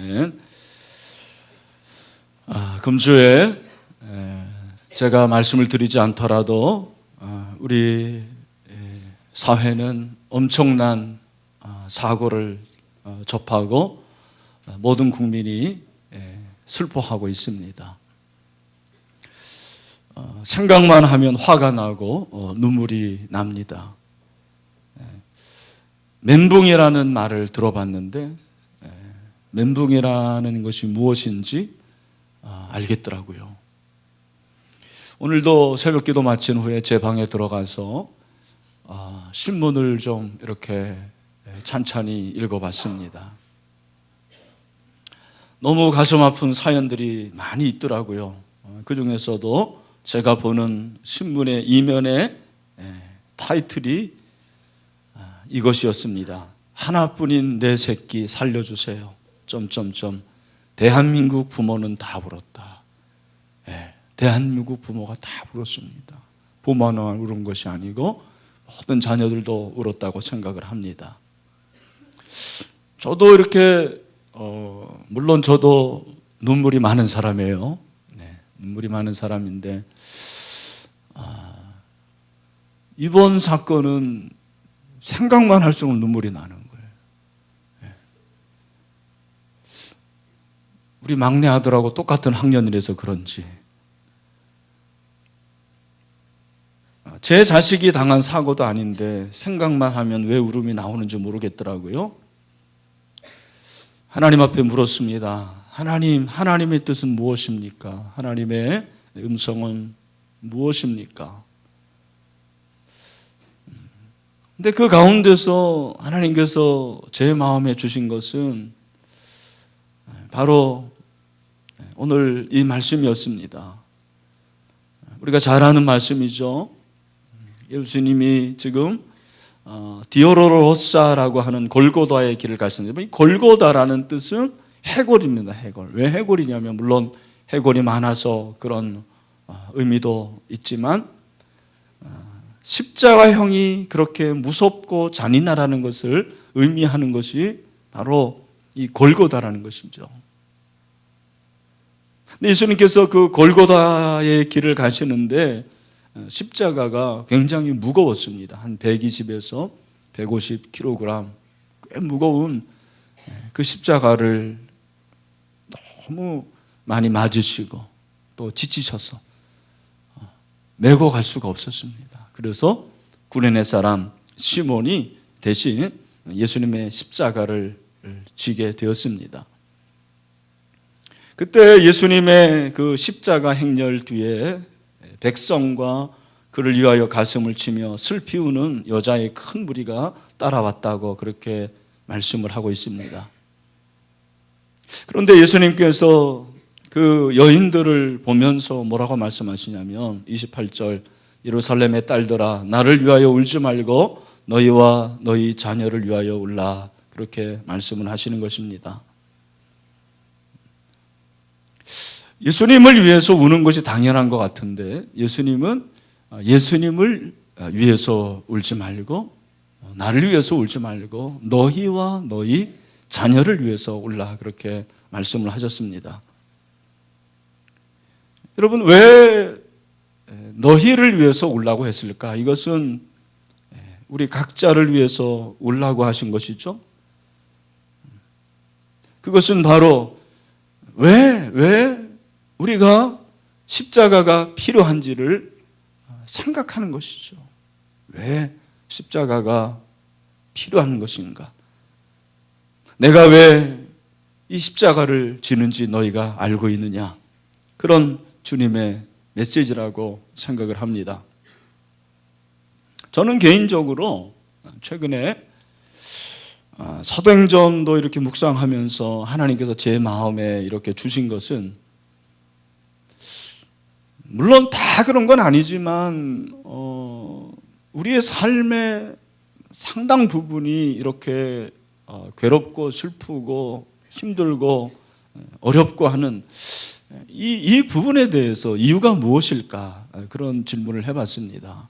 아멘. 금주에 제가 말씀을 드리지 않더라도 우리 사회는 엄청난 사고를 접하고 모든 국민이 슬퍼하고 있습니다. 생각만 하면 화가 나고 눈물이 납니다. 멘붕이라는 말을 들어봤는데 멘붕이라는 것이 무엇인지 알겠더라고요. 오늘도 새벽기도 마친 후에 제 방에 들어가서 신문을 좀 이렇게 찬찬히 읽어봤습니다. 너무 가슴 아픈 사연들이 많이 있더라고요. 그 중에서도 제가 보는 신문의 이면의 타이틀이 이것이었습니다. 하나뿐인 내 새끼 살려주세요. 대한민국 부모는 다 울었다. 대한민국 부모가 다 울었습니다. 부모만 울은 것이 아니고 모든 자녀들도 울었다고 생각을 합니다. 저도 이렇게 물론 저도 눈물이 많은 사람이에요. 눈물이 많은 사람인데 이번 사건은 생각만 할수록 눈물이 나는 거예요. 우리 막내 아들하고 똑같은 학년이라서 그런지 제 자식이 당한 사고도 아닌데 생각만 하면 왜 울음이 나오는지 모르겠더라고요. 하나님 앞에 물었습니다. 하나님의 뜻은 무엇입니까? 하나님의 음성은 무엇입니까? 근데 그 가운데서 하나님께서 제 마음에 주신 것은 바로 오늘 이 말씀이었습니다. 우리가 잘 아는 말씀이죠. 예수님이 지금 디오로로사라고 하는 골고다의 길을 가시는데, 이 골고다라는 뜻은 해골입니다. 해골. 왜 해골이냐면 물론 해골이 많아서 그런 의미도 있지만 십자가형이 그렇게 무섭고 잔인하다는 것을 의미하는 것이 바로 이 골고다라는 것이죠. 근데 예수님께서 그 골고다의 길을 가시는데 십자가가 굉장히 무거웠습니다. 한 120에서 150kg, 꽤 무거운 그 십자가를 너무 많이 맞으시고 또 지치셔서 메고 갈 수가 없었습니다. 그래서 구레네 사람 시몬이 대신 예수님의 십자가를 지게 되었습니다. 그때 예수님의 그 십자가 행렬 뒤에 백성과 그를 위하여 가슴을 치며 슬피 우는 여자의 큰 무리가 따라왔다고 그렇게 말씀을 하고 있습니다. 그런데 예수님께서 그 여인들을 보면서 뭐라고 말씀하시냐면 28절 예루살렘의 딸들아 나를 위하여 울지 말고 너희와 너희 자녀를 위하여 울라, 그렇게 말씀을 하시는 것입니다. 예수님을 위해서 우는 것이 당연한 것 같은데 예수님은 예수님을 위해서 울지 말고 나를 위해서 울지 말고 너희와 너희 자녀를 위해서 울라, 그렇게 말씀을 하셨습니다. 여러분, 왜 너희를 위해서 울라고 했을까? 이것은 우리 각자를 위해서 울라고 하신 것이죠. 그것은 바로 왜 우리가 십자가가 필요한지를 생각하는 것이죠. 왜 십자가가 필요한 것인가? 내가 왜 이 십자가를 지는지 너희가 알고 있느냐? 그런 주님의 메시지라고 생각을 합니다. 저는 개인적으로 최근에 사도행전도 이렇게 묵상하면서 하나님께서 제 마음에 이렇게 주신 것은 물론 다 그런 건 아니지만 우리의 삶의 상당 부분이 이렇게 괴롭고 슬프고 힘들고 어렵고 하는 이 부분에 대해서 이유가 무엇일까? 그런 질문을 해봤습니다.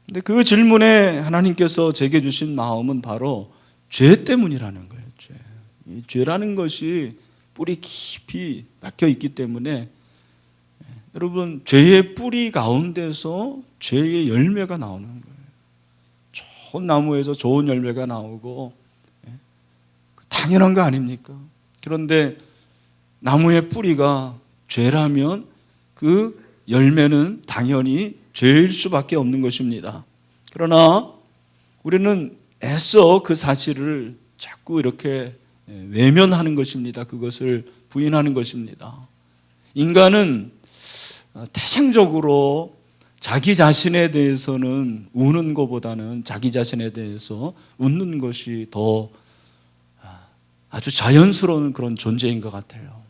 근데 그 질문에 하나님께서 제게 주신 마음은 바로 죄 때문이라는 거예요. 이 죄라는 것이 뿌리 깊이 박혀 있기 때문에 여러분, 죄의 뿌리 가운데서 죄의 열매가 나오는 거예요. 좋은 나무에서 좋은 열매가 나오고 당연한 거 아닙니까? 그런데 나무의 뿌리가 죄라면 그 열매는 당연히 죄일 수밖에 없는 것입니다. 그러나 우리는 애써 그 사실을 자꾸 이렇게 외면하는 것입니다. 그것을 부인하는 것입니다. 인간은 태생적으로 자기 자신에 대해서는 우는 것보다는 자기 자신에 대해서 웃는 것이 더 아주 자연스러운 그런 존재인 것 같아요.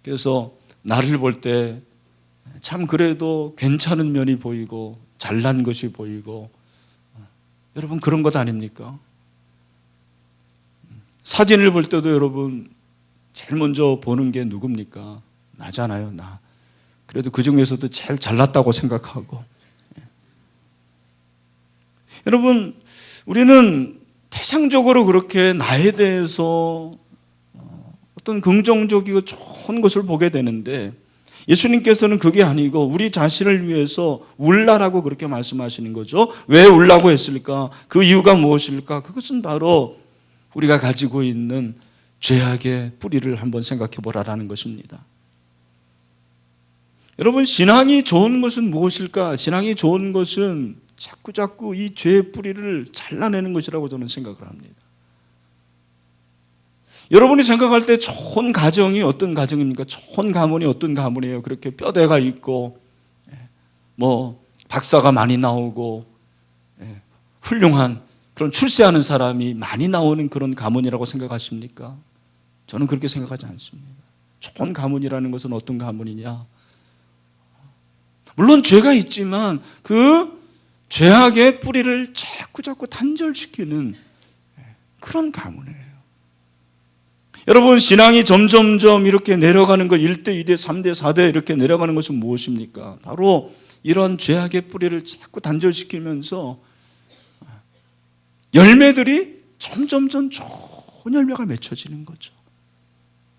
그래서 나를 볼 때 참 그래도 괜찮은 면이 보이고 잘난 것이 보이고, 여러분 그런 것 아닙니까? 사진을 볼 때도 여러분 제일 먼저 보는 게 누굽니까? 나잖아요, 나. 그래도 그 중에서도 제일 잘났다고 생각하고. 여러분, 우리는 태생적으로 그렇게 나에 대해서 어떤 긍정적이고 좋은 것을 보게 되는데, 예수님께서는 그게 아니고 우리 자신을 위해서 울라라고 그렇게 말씀하시는 거죠. 왜 울라고 했을까? 그 이유가 무엇일까? 그것은 바로 우리가 가지고 있는 죄악의 뿌리를 한번 생각해 보라라는 것입니다. 여러분, 신앙이 좋은 것은 무엇일까? 신앙이 좋은 것은 자꾸 이 죄의 뿌리를 잘라내는 것이라고 저는 생각을 합니다. 여러분이 생각할 때 좋은 가정이 어떤 가정입니까? 좋은 가문이 어떤 가문이에요? 그렇게 뼈대가 있고 박사가 많이 나오고 훌륭한 그런 출세하는 사람이 많이 나오는 그런 가문이라고 생각하십니까? 저는 그렇게 생각하지 않습니다. 좋은 가문이라는 것은 어떤 가문이냐? 물론 죄가 있지만 그 죄악의 뿌리를 자꾸 단절시키는 그런 가문이에요. 여러분, 신앙이 점점점 이렇게 내려가는 것, 1대, 2대, 3대, 4대 이렇게 내려가는 것은 무엇입니까? 바로 이런 죄악의 뿌리를 자꾸 단절시키면서 열매들이 점점점 좋은 열매가 맺혀지는 거죠.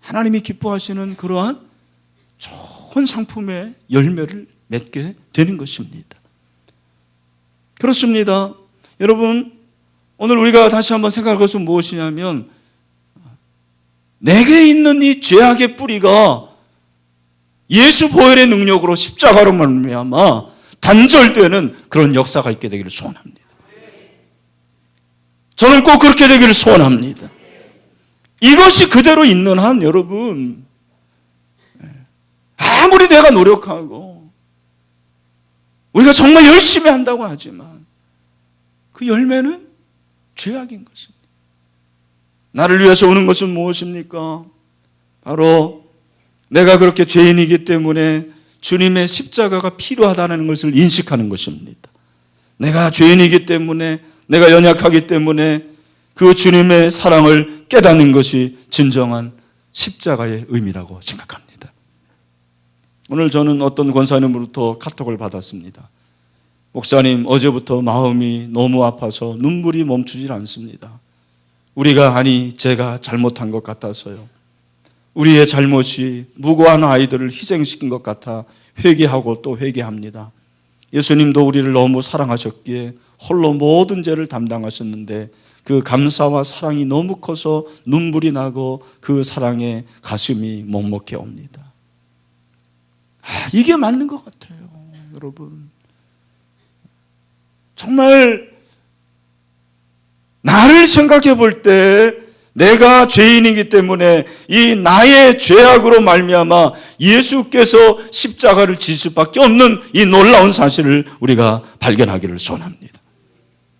하나님이 기뻐하시는 그러한 좋은 상품의 열매를 맺게 되는 것입니다. 그렇습니다. 여러분, 오늘 우리가 다시 한번 생각할 것은 무엇이냐면, 내게 있는 이 죄악의 뿌리가 예수 보혈의 능력으로 십자가로 말미암아 단절되는 그런 역사가 있게 되기를 소원합니다. 저는 꼭 그렇게 되기를 소원합니다. 이것이 그대로 있는 한 여러분, 아무리 내가 노력하고 우리가 정말 열심히 한다고 하지만 그 열매는 죄악인 것입니다. 나를 위해서 오는 것은 무엇입니까? 바로 내가 그렇게 죄인이기 때문에 주님의 십자가가 필요하다는 것을 인식하는 것입니다. 내가 죄인이기 때문에, 내가 연약하기 때문에 그 주님의 사랑을 깨닫는 것이 진정한 십자가의 의미라고 생각합니다. 오늘 저는 어떤 권사님으로부터 카톡을 받았습니다. 목사님, 어제부터 마음이 너무 아파서 눈물이 멈추질 않습니다. 제가 잘못한 것 같아서요. 우리의 잘못이 무고한 아이들을 희생시킨 것 같아 회개하고 또 회개합니다. 예수님도 우리를 너무 사랑하셨기에 홀로 모든 죄를 담당하셨는데 그 감사와 사랑이 너무 커서 눈물이 나고 그 사랑에 가슴이 먹먹해 옵니다. 이게 맞는 것 같아요, 여러분. 정말 나를 생각해 볼 때 내가 죄인이기 때문에 이 나의 죄악으로 말미암아 예수께서 십자가를 질 수밖에 없는 이 놀라운 사실을 우리가 발견하기를 소원합니다.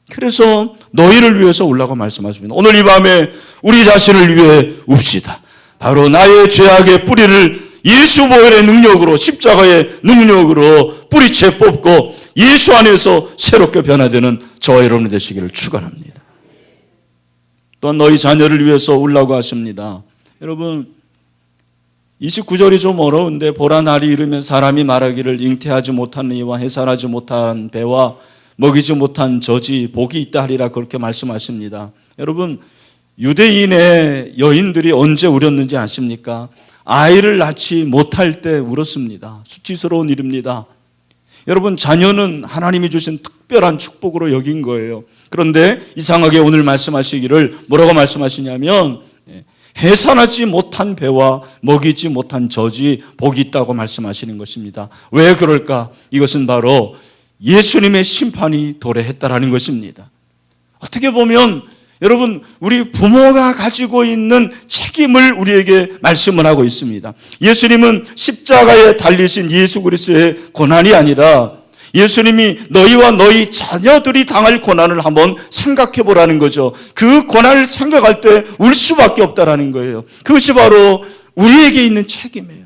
그래서 너희를 위해서 울라고 말씀하십니다. 오늘 이 밤에 우리 자신을 위해 웁시다. 바로 나의 죄악의 뿌리를 예수 보혈의 능력으로, 십자가의 능력으로 뿌리채 뽑고 예수 안에서 새롭게 변화되는 저와 여러분이 되시기를 축원합니다. 또한 너희 자녀를 위해서 울라고 하십니다. 여러분, 29절이 좀 어려운데, 보라 날이 이르면 사람이 말하기를 잉태하지 못한 이와 해산하지 못한 배와 먹이지 못한 젖이 복이 있다 하리라, 그렇게 말씀하십니다. 여러분, 유대인의 여인들이 언제 울었는지 아십니까? 아이를 낳지 못할 때 울었습니다. 수치스러운 일입니다. 여러분, 자녀는 하나님이 주신 특별한 축복으로 여긴 거예요. 그런데 이상하게 오늘 말씀하시기를 뭐라고 말씀하시냐면 해산하지 못한 배와 먹이지 못한 젖이 복이 있다고 말씀하시는 것입니다. 왜 그럴까? 이것은 바로 예수님의 심판이 도래했다라는 것입니다. 어떻게 보면 여러분, 우리 부모가 가지고 있는 책임을 우리에게 말씀을 하고 있습니다. 예수님은 십자가에 달리신 예수 그리스도의 고난이 아니라 예수님이 너희와 너희 자녀들이 당할 고난을 한번 생각해 보라는 거죠. 그 고난을 생각할 때 울 수밖에 없다라는 거예요. 그것이 바로 우리에게 있는 책임이에요.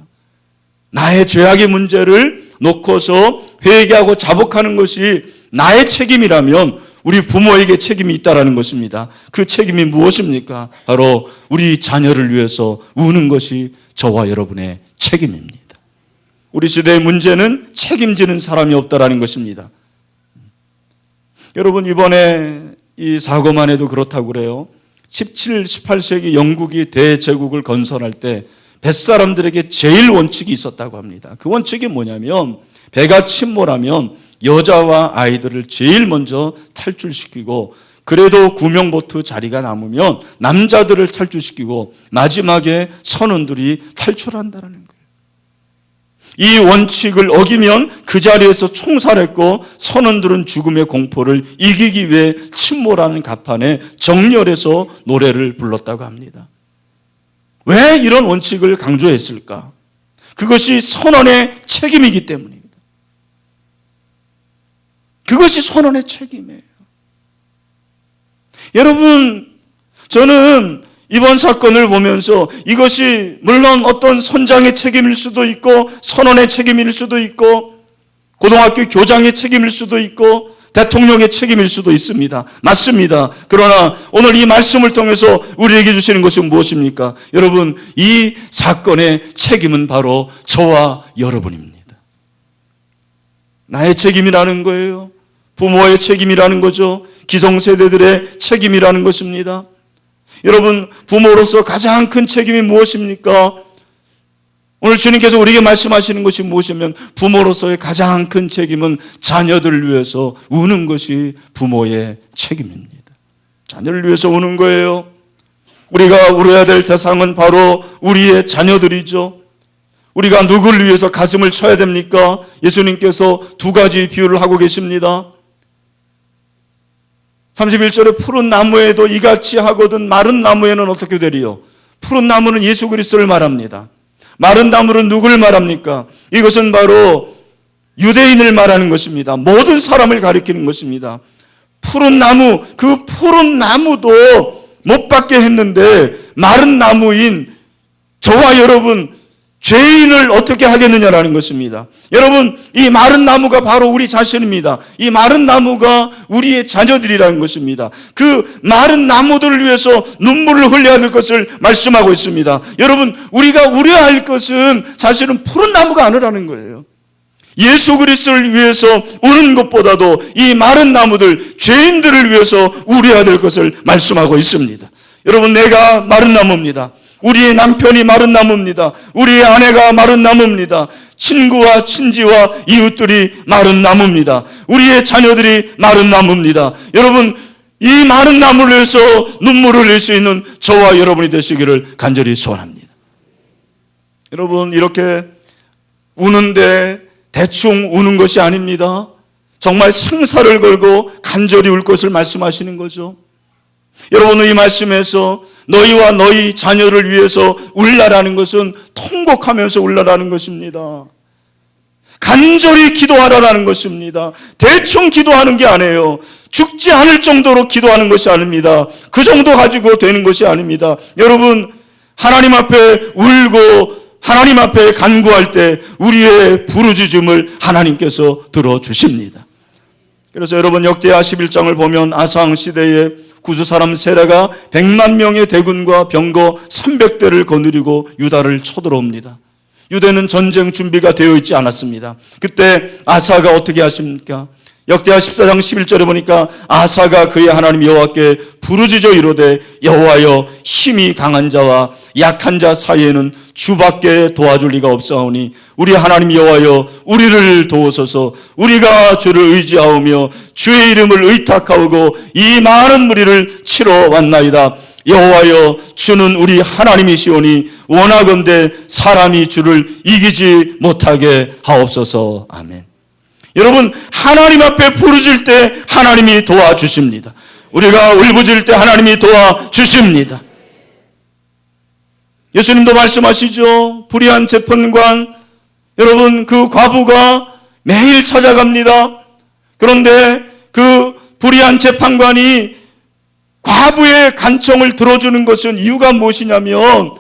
나의 죄악의 문제를 놓고서 회개하고 자복하는 것이 나의 책임이라면 우리 부모에게 책임이 있다라는 것입니다. 그 책임이 무엇입니까? 바로 우리 자녀를 위해서 우는 것이 저와 여러분의 책임입니다. 우리 시대의 문제는 책임지는 사람이 없다라는 것입니다. 여러분, 이번에 이 사고만 해도 그렇다고 그래요. 17, 18세기 영국이 대제국을 건설할 때 뱃사람들에게 제일 원칙이 있었다고 합니다. 그 원칙이 뭐냐면 배가 침몰하면 여자와 아이들을 제일 먼저 탈출시키고 그래도 구명보트 자리가 남으면 남자들을 탈출시키고 마지막에 선원들이 탈출한다는 거예요. 이 원칙을 어기면 그 자리에서 총살했고 선원들은 죽음의 공포를 이기기 위해 침몰하는 갑판에 정렬해서 노래를 불렀다고 합니다. 왜 이런 원칙을 강조했을까? 그것이 선원의 책임이기 때문입니다. 그것이 선원의 책임이에요. 여러분, 저는 이번 사건을 보면서 이것이 물론 어떤 선장의 책임일 수도 있고 선원의 책임일 수도 있고 고등학교 교장의 책임일 수도 있고 대통령의 책임일 수도 있습니다. 맞습니다. 그러나 오늘 이 말씀을 통해서 우리에게 주시는 것은 무엇입니까? 여러분, 이 사건의 책임은 바로 저와 여러분입니다. 나의 책임이라는 거예요. 부모의 책임이라는 거죠. 기성세대들의 책임이라는 것입니다. 여러분, 부모로서 가장 큰 책임이 무엇입니까? 오늘 주님께서 우리에게 말씀하시는 것이 무엇이면 부모로서의 가장 큰 책임은 자녀들을 위해서 우는 것이 부모의 책임입니다. 자녀를 위해서 우는 거예요. 우리가 울어야 될 대상은 바로 우리의 자녀들이죠. 우리가 누구를 위해서 가슴을 쳐야 됩니까? 예수님께서 두 가지 비유를 하고 계십니다. 31절에 푸른 나무에도 이같이 하거든 마른 나무에는 어떻게 되리요? 푸른 나무는 예수 그리스도를 말합니다. 마른 나무는 누구를 말합니까? 이것은 바로 유대인을 말하는 것입니다. 모든 사람을 가리키는 것입니다. 푸른 나무, 그 푸른 나무도 못 받게 했는데 마른 나무인 저와 여러분 죄인을 어떻게 하겠느냐라는 것입니다. 여러분, 이 마른 나무가 바로 우리 자신입니다. 이 마른 나무가 우리의 자녀들이라는 것입니다. 그 마른 나무들을 위해서 눈물을 흘려야 될 것을 말씀하고 있습니다. 여러분, 우리가 우려야 할 것은 사실은 푸른 나무가 아니라는 거예요. 예수 그리스도를 위해서 우는 것보다도 이 마른 나무들, 죄인들을 위해서 우려야 될 것을 말씀하고 있습니다. 여러분, 내가 마른 나무입니다. 우리의 남편이 마른 나무입니다. 우리의 아내가 마른 나무입니다. 친구와 친지와 이웃들이 마른 나무입니다. 우리의 자녀들이 마른 나무입니다. 여러분, 이 마른 나무를 위해서 눈물을 흘릴 수 있는 저와 여러분이 되시기를 간절히 소원합니다. 여러분, 이렇게 우는데 대충 우는 것이 아닙니다. 정말 생사를 걸고 간절히 울 것을 말씀하시는 거죠. 여러분은 이 말씀에서 너희와 너희 자녀를 위해서 울라라는 것은 통곡하면서 울라라는 것입니다. 간절히 기도하라라는 것입니다. 대충 기도하는 게 아니에요. 죽지 않을 정도로 기도하는 것이 아닙니다. 그 정도 가지고 되는 것이 아닙니다. 여러분, 하나님 앞에 울고 하나님 앞에 간구할 때 우리의 부르짖음을 하나님께서 들어주십니다. 그래서 여러분, 역대하 11장을 보면 아상 시대에 구스 사람 세라가 100만 명의 대군과 병거 300대를 거느리고 유다를 쳐들어옵니다. 유대는 전쟁 준비가 되어 있지 않았습니다. 그때 아사가 어떻게 하십니까? 역대하 14장 11절에 보니까 아사가 그의 하나님 여호와께 부르짖어 이르되 여호와여 힘이 강한 자와 약한 자 사이에는 주밖에 도와줄 리가 없사오니 우리 하나님 여호와여 우리를 도우소서. 우리가 주를 의지하오며 주의 이름을 의탁하오고 이 많은 무리를 치러 왔나이다. 여호와여 주는 우리 하나님이시오니 원하건대 사람이 주를 이기지 못하게 하옵소서. 아멘. 여러분, 하나님 앞에 부르짖을 때 하나님이 도와주십니다. 우리가 울부짖을 때 하나님이 도와주십니다. 예수님도 말씀하시죠. 불의한 재판관, 여러분 그 과부가 매일 찾아갑니다. 그런데 그 불의한 재판관이 과부의 간청을 들어주는 것은 이유가 무엇이냐면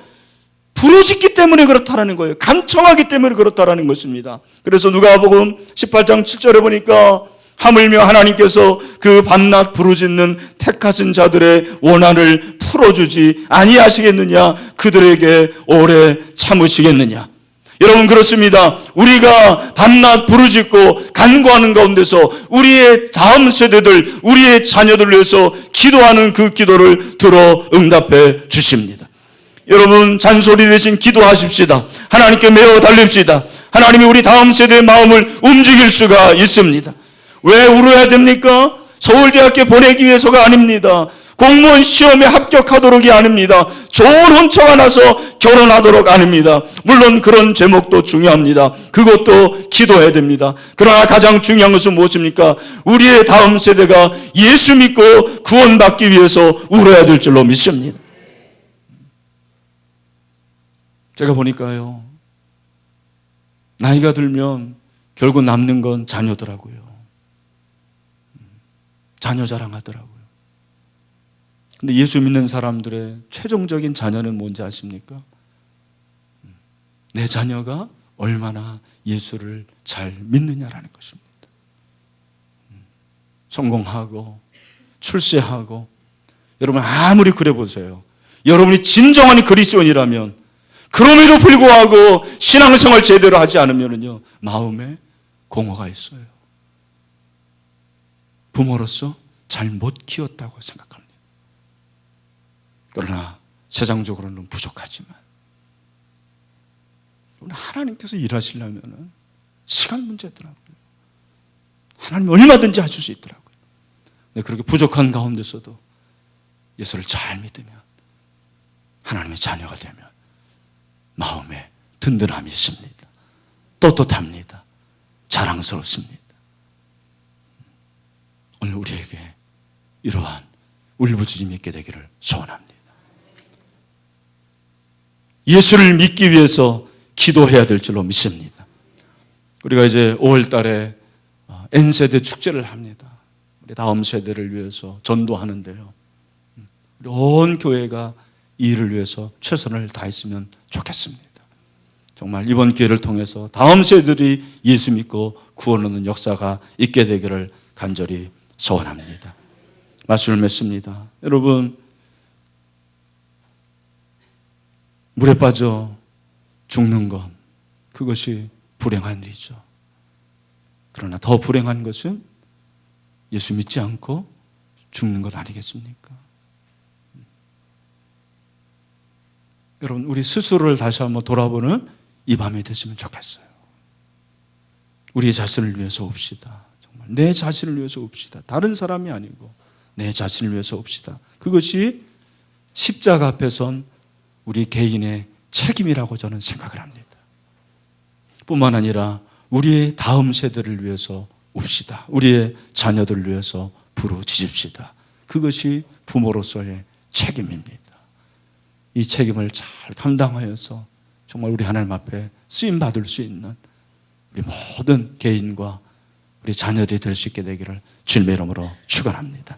부르짖기 때문에 그렇다라는 거예요. 간청하기 때문에 그렇다라는 것입니다. 그래서 누가복음 18장 7절에 보니까 하물며 하나님께서 그 밤낮 부르짖는 택하신 자들의 원한을 풀어주지 아니하시겠느냐, 그들에게 오래 참으시겠느냐. 여러분, 그렇습니다. 우리가 밤낮 부르짖고 간구하는 가운데서 우리의 다음 세대들, 우리의 자녀들을 위해서 기도하는 그 기도를 들어 응답해 주십니다. 여러분, 잔소리 대신 기도하십시다. 하나님께 매어 달립시다. 하나님이 우리 다음 세대의 마음을 움직일 수가 있습니다. 왜 울어야 됩니까? 서울대학교 보내기 위해서가 아닙니다. 공무원 시험에 합격하도록이 아닙니다. 좋은 혼처가 나서 결혼하도록 아닙니다. 물론 그런 제목도 중요합니다. 그것도 기도해야 됩니다. 그러나 가장 중요한 것은 무엇입니까? 우리의 다음 세대가 예수 믿고 구원받기 위해서 울어야 될 줄로 믿습니다. 제가 보니까요, 나이가 들면 결국 남는 건 자녀더라고요. 자녀 자랑하더라고요. 근데 예수 믿는 사람들의 최종적인 자녀는 뭔지 아십니까? 내 자녀가 얼마나 예수를 잘 믿느냐라는 것입니다. 성공하고 출세하고, 여러분 아무리 그래 보세요. 여러분이 진정한 그리스도인이라면 그럼에도 불구하고 신앙생활 제대로 하지 않으면요, 마음에 공허가 있어요. 부모로서 잘 못 키웠다고 생각합니다. 그러나 세상적으로는 부족하지만 하나님께서 일하시려면 시간 문제더라고요. 하나님 얼마든지 하실 수 있더라고요. 근데 그렇게 부족한 가운데서도 예수를 잘 믿으면, 하나님의 자녀가 되면 마음에 든든함이 있습니다. 떳떳합니다. 자랑스럽습니다. 오늘 우리에게 이러한 울부짖음이 있게 되기를 소원합니다. 예수를 믿기 위해서 기도해야 될 줄로 믿습니다. 우리가 이제 5월 달에 N세대 축제를 합니다. 우리 다음 세대를 위해서 전도하는데요, 우리 온 교회가 이 일을 위해서 최선을 다했으면 좋겠습니다. 정말 이번 기회를 통해서 다음 세대들이 예수 믿고 구원 얻는 역사가 있게 되기를 간절히 소원합니다. 말씀을 맺습니다. 여러분, 물에 빠져 죽는 것, 그것이 불행한 일이죠. 그러나 더 불행한 것은 예수 믿지 않고 죽는 것 아니겠습니까? 여러분, 우리 스스로를 다시 한번 돌아보는 이 밤이 됐으면 좋겠어요. 우리 자신을 위해서 옵시다. 정말 내 자신을 위해서 옵시다. 다른 사람이 아니고 내 자신을 위해서 옵시다. 그것이 십자가 앞에 선 우리 개인의 책임이라고 저는 생각을 합니다. 뿐만 아니라 우리의 다음 세대를 위해서 옵시다. 우리의 자녀들을 위해서 부르짖읍시다. 그것이 부모로서의 책임입니다. 이 책임을 잘 감당하여서 정말 우리 하나님 앞에 쓰임받을 수 있는 우리 모든 개인과 우리 자녀들이 될 수 있게 되기를 주님의 이름으로 축원합니다.